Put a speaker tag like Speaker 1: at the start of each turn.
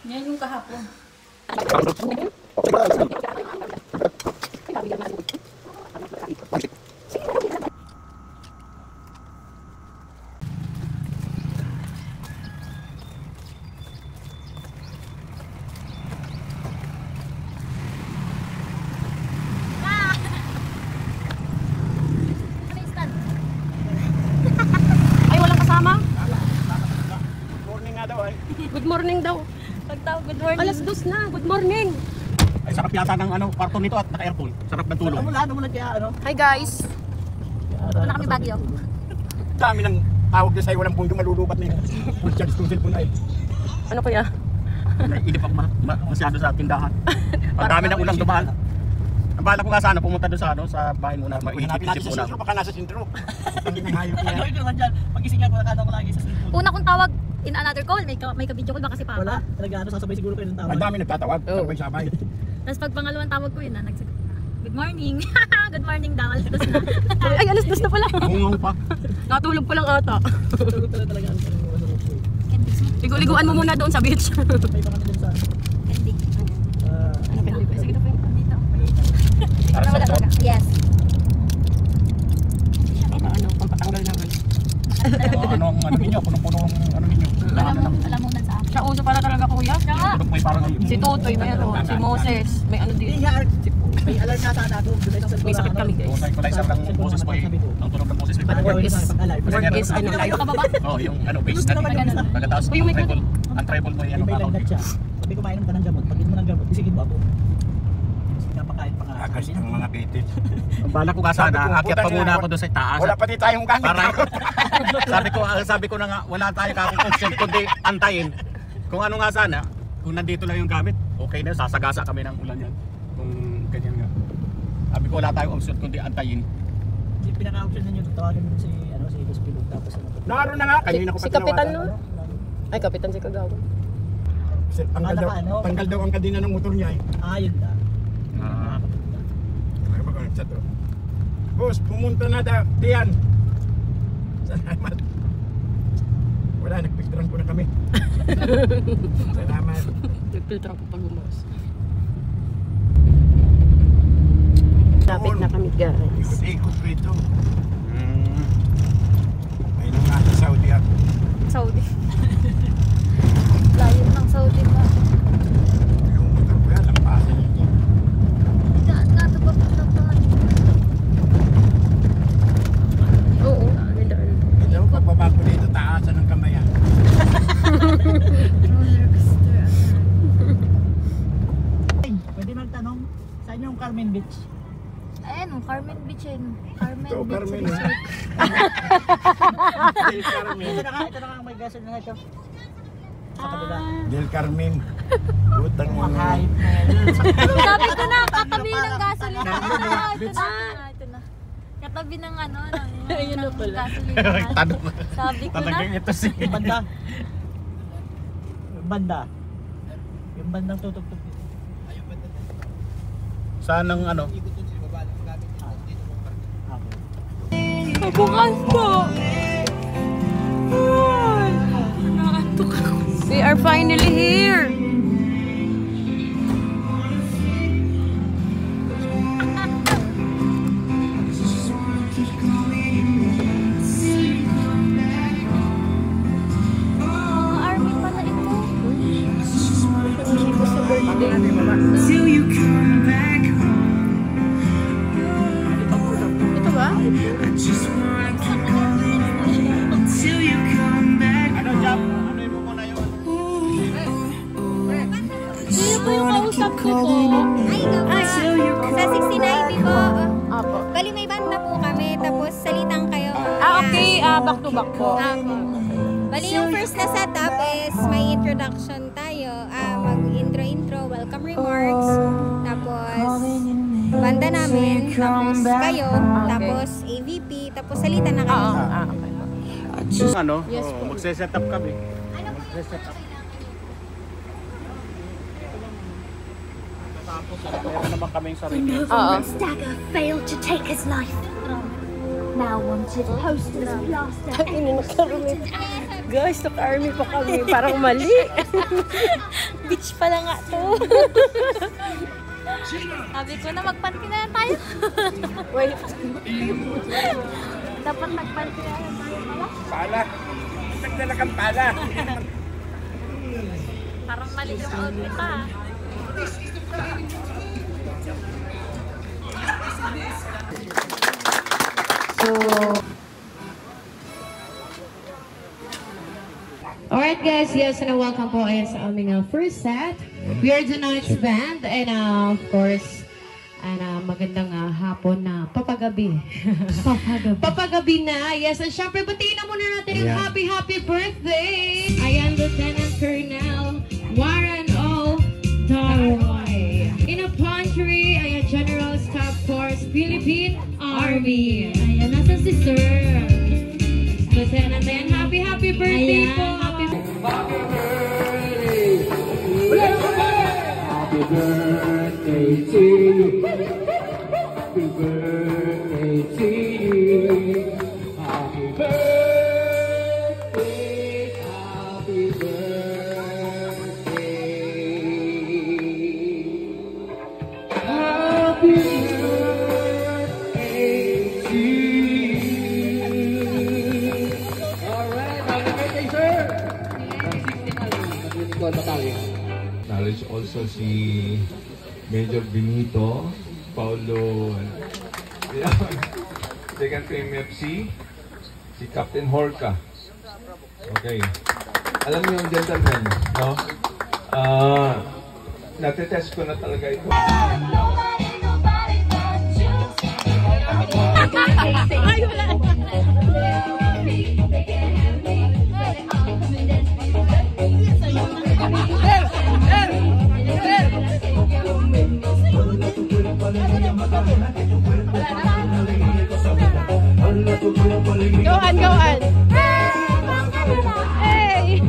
Speaker 1: Yan yung kahapon.
Speaker 2: Ay, walang kasama?
Speaker 3: Morning nga daw ay.
Speaker 2: Good morning daw.
Speaker 1: Pagtawag, good morning.
Speaker 2: Alas 2 na. Good morning.
Speaker 3: Ay sarap yata ng kwarto nito at naka-aircon. Sarap ng tulog.
Speaker 4: Mula kaya ano?
Speaker 2: Hi guys.
Speaker 1: Wala kami Baguio.
Speaker 3: Dami ng tawag na sa'yo, walang pundo malulubat na yun. Full charge kung cellphone ay.
Speaker 2: Ano kaya?
Speaker 3: Naiinip ako masyado sa tindahan. Ang dami ng ulang dumaan. Ang bala ko nga sana pumunta doon sa bahay muna. Maisip-isip muna. Baka nasa sintro. Ang hayop
Speaker 4: Ano
Speaker 3: niya.
Speaker 4: yun naman dyan? Pagising ako, nakata ko lagi sa cellphone.
Speaker 1: Una kong tawag in another call, may ka-video call baka si Papa.
Speaker 4: Wala, talaga sasabay siguro kayo ng tama.
Speaker 3: Ang dami nagtatawag. Sabay-sabay.
Speaker 1: Tapos pag pangalawang tawag ko yun na, nagsagot na. Good morning. Good morning daw, alas 2 na.
Speaker 2: Ay, alas 2 na pala.
Speaker 3: Bungaw pa.
Speaker 2: Natulog pa lang ata.
Speaker 4: Tulog pala talaga ang
Speaker 1: Candy.
Speaker 2: Ligo-liguan mo muna doon sa beach.
Speaker 4: May pa kami dun sa...
Speaker 1: Candy.
Speaker 2: Ano ba? Sige na po yung dito.
Speaker 1: Wala talaga. Yes.
Speaker 2: Ano, pampatanggal ng ano.
Speaker 3: Ano ninyo? Punong-punong ano ninyo?
Speaker 1: Alam mo na sa akin.
Speaker 2: Siya uso para talaga kuya.
Speaker 1: Siya nga.
Speaker 3: Tulog may parang
Speaker 2: Si Totoy mayroon. Si Moses. May ano
Speaker 4: Hindi
Speaker 2: din.
Speaker 4: nga, may alarm na sana ako. Doon sa cellphone.
Speaker 2: May sakit kami guys.
Speaker 3: Yung equalizer ng boses mo eh. Ang tunog ng boses mo.
Speaker 2: Work is
Speaker 4: Pag-alarm.
Speaker 2: ano live.
Speaker 3: Oh, yung bass na. Pagkatapos ang treble mo yan.
Speaker 4: May landat siya. Sabi ko, mainom ka ng gamot. Pag mo ng gamot, isigin mo ako. Napakain pa nga.
Speaker 3: Agas ng mga bitit. Ang bala ko nga sana, akyat pa muna ako doon sa taas. Wala pa din tayong gamit. Sabi ko na nga, wala tayong option kundi antayin. Kung ano nga sana, kung nandito lang yung gamit, okay na, sasagasa kami ng ulan yan. Kung ganyan nga. Sabi ko wala tayong option kundi antayin.
Speaker 4: Yung pinaka-option ninyo, tawagan mo si Dospilog tapos ano.
Speaker 3: Naroon na nga, kanina ko pa
Speaker 2: Si Kapitan
Speaker 3: tinawagan.
Speaker 2: no? Ay, Kapitan si Kagawa.
Speaker 3: Tanggal daw ang kadena ng motor niya eh.
Speaker 4: Yun na.
Speaker 3: Boss, pumunta na diyan. Salamat. Wala, nagpicturean ko na kami. Salamat.
Speaker 2: Nagfilter ako pag umaras. Lapit na kami guys.
Speaker 3: Ikot-ikot ko ito. Ay, nung nasa Saudi ako.
Speaker 1: Saudi. Layo ng Saudi pa.
Speaker 3: Yung motor ko yan, lampasan niya.
Speaker 1: Daan nga ito pa paglaban.
Speaker 2: Oo, nandaan.
Speaker 3: Ito, pagbaba ko dito, taasan ng kamay yan.
Speaker 4: Pwede magtanong, saan yung Carmen Beach?
Speaker 1: Ayan, Carmen Beach yun. Carmen
Speaker 3: Ito,
Speaker 1: Beach
Speaker 3: Carmen.
Speaker 1: Resort.
Speaker 3: Del Carmen.
Speaker 4: Ito na nga ang may gasol na ito. Sa kabila.
Speaker 3: Del Carmen. Butang mga.
Speaker 4: Hype.
Speaker 1: Sabi ko na, katabi ng gasolina. Ito na. Ito na. Katabi ng ano,
Speaker 2: Ayun na pala.
Speaker 1: gasolina.
Speaker 3: Tanong.
Speaker 1: Sabi ko na.
Speaker 3: Talagang ito si.
Speaker 4: Yung banda. Yung banda. Yung bandang tutugtog.
Speaker 3: Saan ang ano?
Speaker 2: Bukas po! Nakaantok ako. We are finally here!
Speaker 1: Mga army pala ito.
Speaker 5: Till you come back home.
Speaker 2: Ito ba?
Speaker 5: I just wanna keep calling until you come back.
Speaker 3: Ano job? Ano yung muna yun?
Speaker 2: Sino po yung kausap niyo po?
Speaker 6: Ay, sa 69 po.
Speaker 2: Apo.
Speaker 6: Bali may banda po kami, tapos salitang kayo.
Speaker 2: Okay, back to back po.
Speaker 6: Bali yung first na setup is may introduction tayo. Mag-intro, welcome remarks. Tapos banda namin, tapos kayo, tapos AVP, tapos salita na kayo.
Speaker 2: Okay.
Speaker 3: Ano?
Speaker 2: Yes po.
Speaker 3: Magse-set up kami.
Speaker 6: Ano po yung
Speaker 3: Tapos meron naman kaming sarili.
Speaker 7: Nobleman Stagger failed to take his life. Now wanted posters plastered
Speaker 2: Ay, nagkaroon.
Speaker 6: Ano yung sabi
Speaker 2: Guys, naka-army pa kami. Parang mali.
Speaker 1: Beach pala nga to. Sabi ko na magpanty na tayo.
Speaker 2: Wait.
Speaker 1: Dapat magpanty na tayo pala.
Speaker 3: Pala. Nagdala kang pala.
Speaker 1: Parang mali yung outfit ah.
Speaker 8: Alright guys, yes, and welcome po ayan sa aming first set. We are the Night's Band and of course, magandang hapon na papagabi. Papagabi na, yes, and syempre batiin na muna natin yung happy birthday! Ayan, Lieutenant Colonel Warren O. Darway. In a pantry, ayan, General Staff Force, Philippine Army. Ayan, nasa si Sir. Lieutenant, ayan, happy birthday po! Happy birthday!
Speaker 9: Happy birthday to you. Happy birthday to you. Happy birthday. Happy birthday. Happy birthday to you. Alright, happy birthday, sir.
Speaker 10: Knowledge also si Major Benito, Paulo, second PMFC, si Captain Horka. Okay. Alam niyo yung gentleman, no? Natetest ko na talaga ito.
Speaker 1: Ay, wala.
Speaker 2: Go on. Hey! Hey!